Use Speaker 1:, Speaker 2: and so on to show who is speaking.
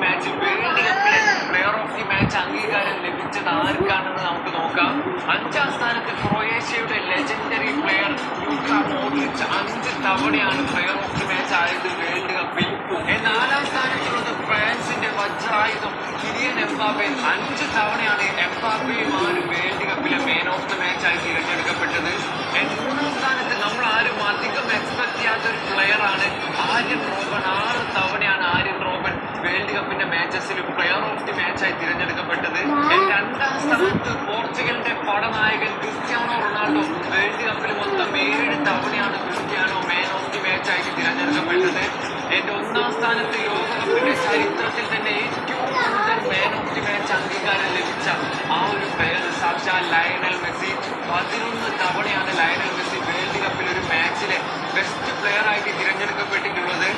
Speaker 1: Match world കപ്പിലെ player of the match അംഗീകാരം ലഭിച്ചത് ആർക്കാണെന്ന് നമുക്ക് നോക്കാം. 5ാം സ്ഥാനത്ത് ക്രൊയേഷ്യയുടെ ലെജൻഡറി പ്ലെയർ ലൂക്ക മോഡ്രിച്ച് 5 തവണയാണ് പ്ലെയർ ഓഫ് ദി മാച്ച് ആയത് വേൾഡ് കപ്പിൽ. 4ാം സ്ഥാനത്തുള്ളത് ഫ്രാൻസിന്റെ വജ്രായുധം കിലിയൻ എംബാപ്പെ. 5 തവണയാണ് എംബാപ്പയുമാര് വേൾഡ് കപ്പിലെ മാൻ ഓഫ് ദി മാച്ച് ആയി തിരഞ്ഞെടുക്കപ്പെട്ടത്. 3ാം സ്ഥാനത്ത് നമ്മൾ ആരും അധികം എക്സ്പെക്ട് ചെയ്യാത്ത ഒരു പ്ലെയർ ആണ് ആര്യൻ റോബൻ. 6 തവണയാണ് ആര്യൻ റോബൻ വേൾഡ് കപ്പിന്റെ മാച്ചസിൽ പ്ലെയർ ഓഫ് ദി മാച്ച് ആയി തിരഞ്ഞെടുക്കപ്പെട്ടത്. 2ാം സ്ഥാനത്ത് പോർച്ചുഗലിന്റെ പടനായകൻ ക്രിസ്ത്യാനോ റൊണാൾഡോ. വേൾഡ് കപ്പിൽ മൊത്തം 7 തവണയാണ് Cristiano man of the match ആയിട്ട് തിരഞ്ഞെടുക്കപ്പെട്ടത്. 1ാം സ്ഥാനത്ത് ലോകകപ്പിന്റെ ചരിത്രത്തിൽ തന്നെ ഏറ്റവും കൂടുതൽ മാൻ ഓഫ് ദി മാച്ച് അംഗീകാരം ലഭിച്ച ആ ഒരു പ്ലെയർ സാക്ഷാൽ ലയണൽ മെസ്സി. 11 തവണയാണ് ലയണൽ മെസ്സി വേൾഡ് കപ്പിൽ ഒരു മാച്ചിലെ ബെസ്റ്റ് പ്ലെയർ ആയിട്ട് തിരഞ്ഞെടുക്കപ്പെട്ടിട്ടുള്ളത്.